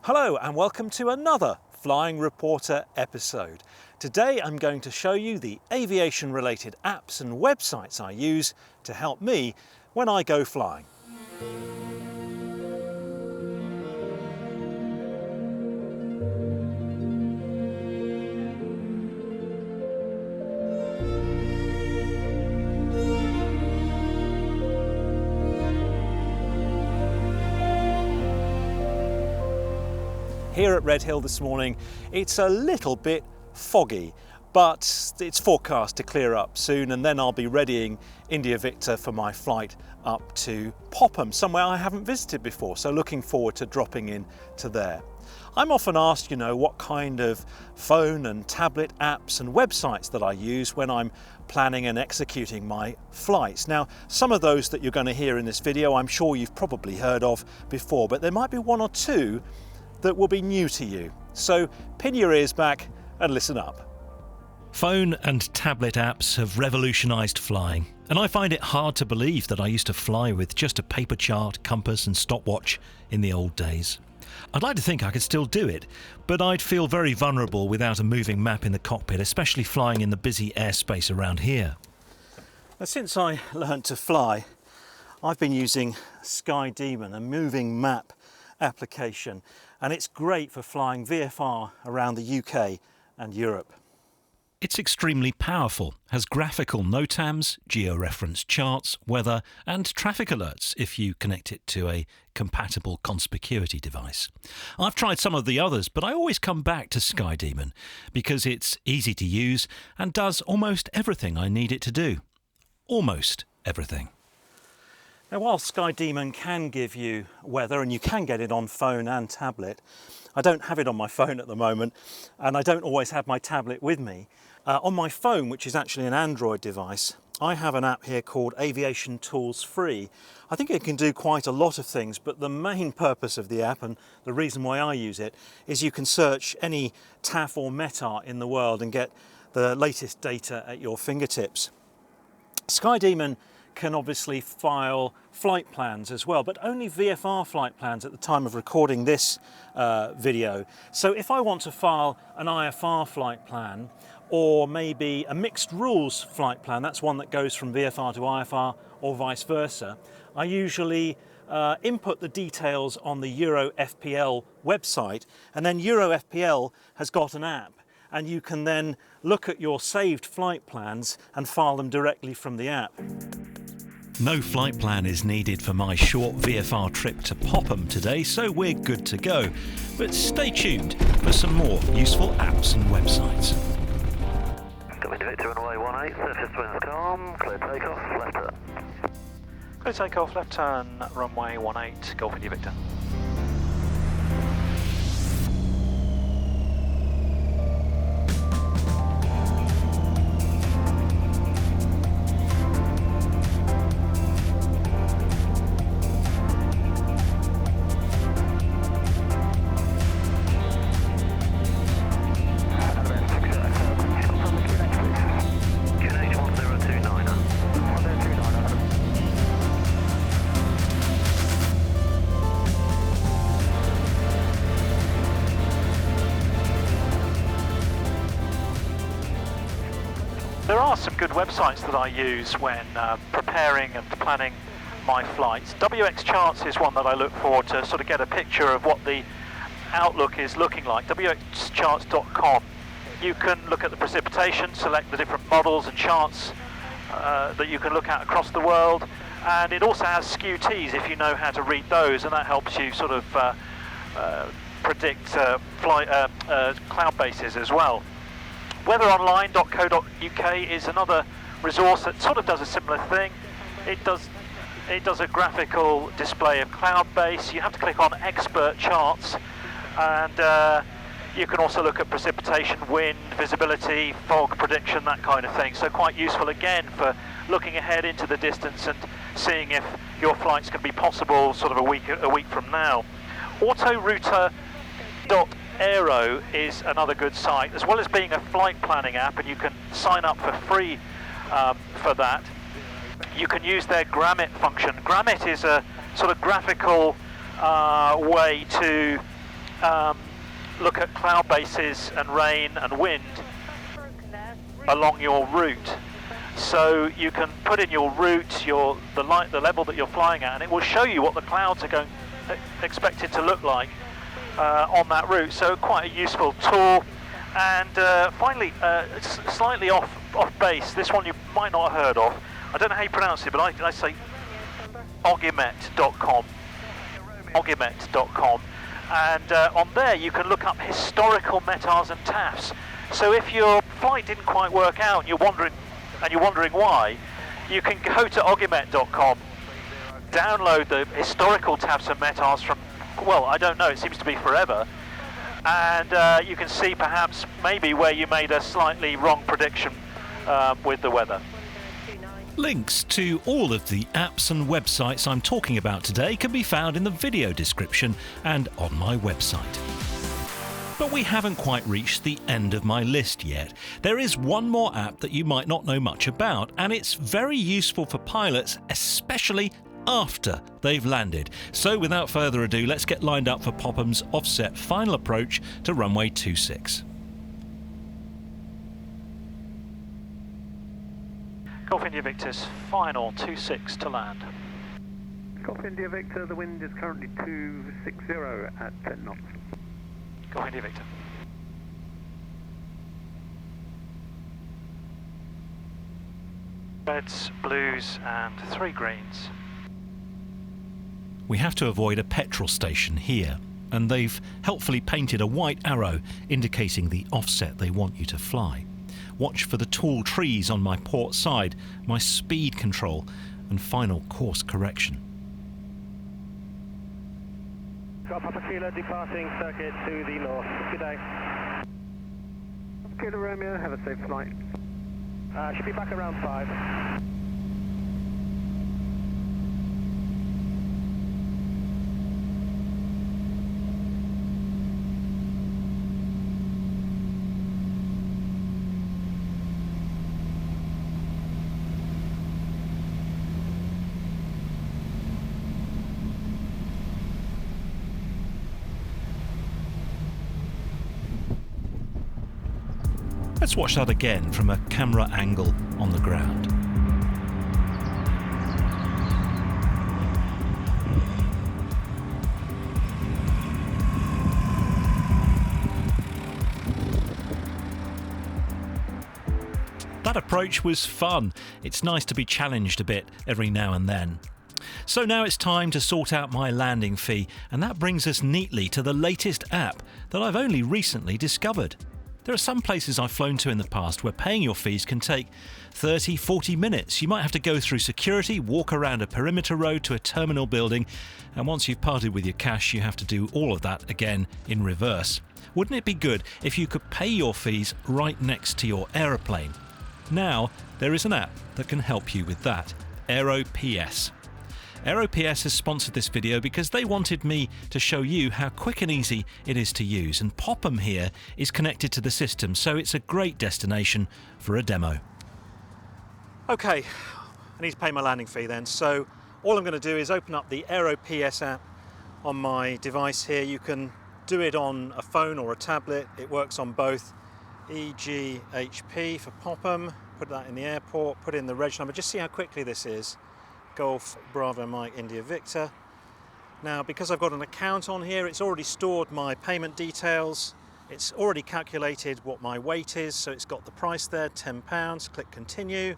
Hello and welcome to another Flying Reporter episode. Today I'm going to show you the aviation related apps and websites I use to help me when I go flying. Here at Red Hill this morning, it's a little bit foggy, but it's forecast to clear up soon, and then I'll be readying India Victor for my flight up to Popham, somewhere I haven't visited before, so looking forward to dropping in to there. I'm often asked, what kind of phone and tablet apps and websites that I use when I'm planning and executing my flights. Now, some of those that you're going to hear in this video, I'm sure you've probably heard of before, but there might be one or two that will be new to you. So pin your ears back and listen up. Phone and tablet apps have revolutionised flying, and I find it hard to believe that I used to fly with just a paper chart, compass and stopwatch in the old days. I'd like to think I could still do it, but I'd feel very vulnerable without a moving map in the cockpit, especially flying in the busy airspace around here. Now, since I learned to fly, I've been using SkyDemon, a moving map application, and it's great for flying VFR around the UK and Europe. It's extremely powerful, has graphical NOTAMs, georeferenced charts, weather and traffic alerts if you connect it to a compatible conspicuity device. I've tried some of the others, but I always come back to SkyDemon because it's easy to use and does almost everything I need it to do. Almost everything. Now, while SkyDemon can give you weather, and you can get it on phone and tablet, I don't have it on my phone at the moment, and I don't always have my tablet with me. On my phone, which is actually an Android device, I have an app here called Aviation Tools Free. I think it can do quite a lot of things, but the main purpose of the app, and the reason why I use it, is you can search any TAF or METAR in the world and get the latest data at your fingertips. SkyDemon can obviously file flight plans as well, but only VFR flight plans at the time of recording this video. So if I want to file an IFR flight plan, or maybe a mixed rules flight plan, that's one that goes from VFR to IFR or vice versa, I usually input the details on the Euro FPL website, and then Euro FPL has got an app, and you can then look at your saved flight plans and file them directly from the app. No flight plan is needed for my short VFR trip to Popham today, so we're good to go. But stay tuned for some more useful apps and websites. India Victor runway 18, surface winds calm, clear takeoff, left turn. Clear takeoff, left turn, runway 18, Golf India Victor. There are some good websites that I use when preparing and planning my flights. Wxcharts is one that I look for to sort of get a picture of what the outlook is looking like. Wxcharts.com. You can look at the precipitation, select the different models and charts that you can look at across the world, and it also has SKUTs if you know how to read those, and that helps you sort of predict cloud bases as well. Weatheronline.co.uk is another resource that sort of does a similar thing. It does a graphical display of cloud base. You have to click on expert charts, and you can also look at precipitation, wind, visibility, fog prediction, that kind of thing. So quite useful again for looking ahead into the distance and seeing if your flight's going to be possible sort of a week from now. Autorouter Dot Aero is another good site, as well as being a flight planning app, and you can sign up for free for that. You can use their Grammet function. Grammet is a sort of graphical way to look at cloud bases and rain and wind along your route. So you can put in your route, the level that you're flying at, and it will show you what the clouds are expected to look like on that route. So quite a useful tool. And finally, slightly off base, this one you might not have heard of. I don't know how you pronounce it, but I say Ogimet.com. Ogimet.com. And on there you can look up historical METARs and TAFs. So if your flight didn't quite work out and you're wondering why, you can go to Ogimet.com, download the historical TAFs and METARs from, well, I don't know, it seems to be forever, and you can see perhaps maybe where you made a slightly wrong prediction with the weather. Links to all of the apps and websites I'm talking about today can be found in the video description and on my website. But we haven't quite reached the end of my list yet. There is one more app that you might not know much about, and it's very useful for pilots, especially after they've landed. So without further ado, let's get lined up for Popham's offset final approach to runway 26. Golf India Victor's final 26 to land. Golf India Victor, the wind is currently 260 at 10 knots. Golf India Victor. Reds, blues and 3 greens. We have to avoid a petrol station here, and they've helpfully painted a white arrow indicating the offset they want you to fly. Watch for the tall trees on my port side, my speed control and final course correction. Papa Kilo departing circuit to the north. Good day. Kilo Romeo, have a safe flight. Should be back around 5. Let's watch that again from a camera angle on the ground. That approach was fun. It's nice to be challenged a bit every now and then. So now it's time to sort out my landing fee, and that brings us neatly to the latest app that I've only recently discovered. There are some places I've flown to in the past where paying your fees can take 30, 40 minutes. You might have to go through security, walk around a perimeter road to a terminal building, and once you've parted with your cash, you have to do all of that again in reverse. Wouldn't it be good if you could pay your fees right next to your aeroplane? Now, there is an app that can help you with that. AeroPS. AeroPS has sponsored this video because they wanted me to show you how quick and easy it is to use, and Popham here is connected to the system, so it's a great destination for a demo. Okay, I need to pay my landing fee then, so all I'm going to do is open up the AeroPS app on my device here. You can do it on a phone or a tablet. It works on both. EGHP for Popham, put that in the airport, put in the reg number, just see how quickly this is. Golf Bravo Mike India Victor. Now, because I've got an account on here, it's already stored my payment details. It's already calculated what my weight is, so it's got the price there, £10. Click continue.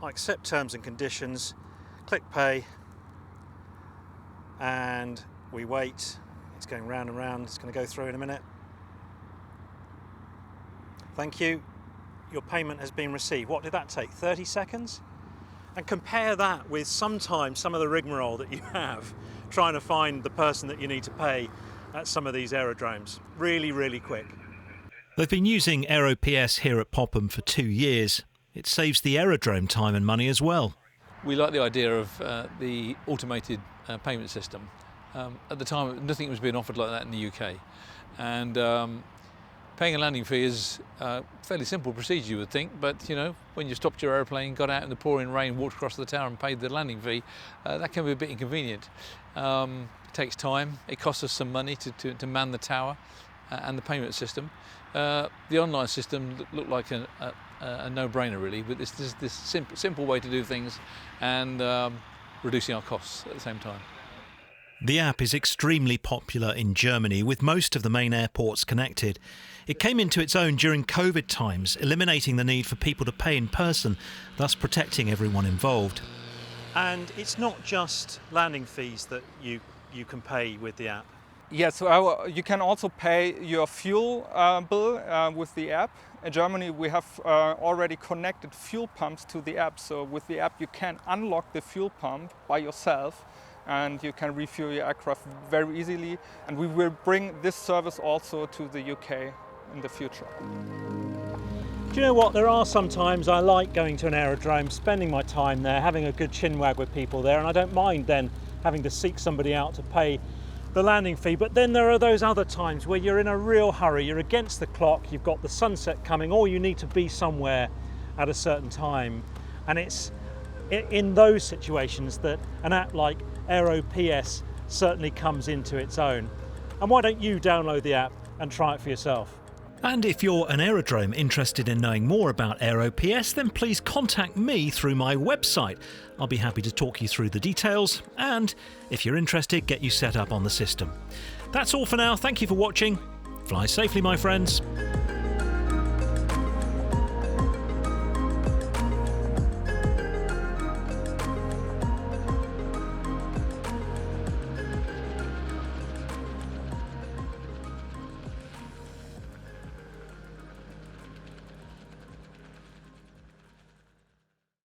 I accept terms and conditions. Click pay. And we wait. It's going round and round. It's going to go through in a minute. Thank you. Your payment has been received. What did that take? 30 seconds? And compare that with sometimes some of the rigmarole that you have trying to find the person that you need to pay at some of these aerodromes. Really, really quick. They've been using AeroPS here at Popham for 2 years. It saves the aerodrome time and money as well. We like the idea of the automated payment system. At the time, nothing was being offered like that in the UK. And paying a landing fee is a fairly simple procedure, you would think, but you know, when you stopped your aeroplane, got out in the pouring rain, walked across the tower and paid the landing fee, that can be a bit inconvenient. takes time. It costs us some money to man the tower and the payment system. The online system looked like a no-brainer really, but this simple way to do things and reducing our costs at the same time. The app is extremely popular in Germany, with most of the main airports connected. It came into its own during COVID times, eliminating the need for people to pay in person, thus protecting everyone involved. And it's not just landing fees that you can pay with the app. Yes, so you can also pay your fuel bill with the app. In Germany, we have already connected fuel pumps to the app. So with the app, you can unlock the fuel pump by yourself, and you can refuel your aircraft very easily. And we will bring this service also to the UK in the future. Do you know what? There are some times I like going to an aerodrome, spending my time there, having a good chinwag with people there, and I don't mind then having to seek somebody out to pay the landing fee. But then there are those other times where you're in a real hurry, you're against the clock, you've got the sunset coming, or you need to be somewhere at a certain time. And it's in those situations that an app like Aero PS certainly comes into its own. And why don't you download the app and try it for yourself? And if you're an aerodrome interested in knowing more about Aero PS, then please contact me through my website. I'll be happy to talk you through the details and, if you're interested, get you set up on the system. That's all for now. Thank you for watching. Fly safely, my friends.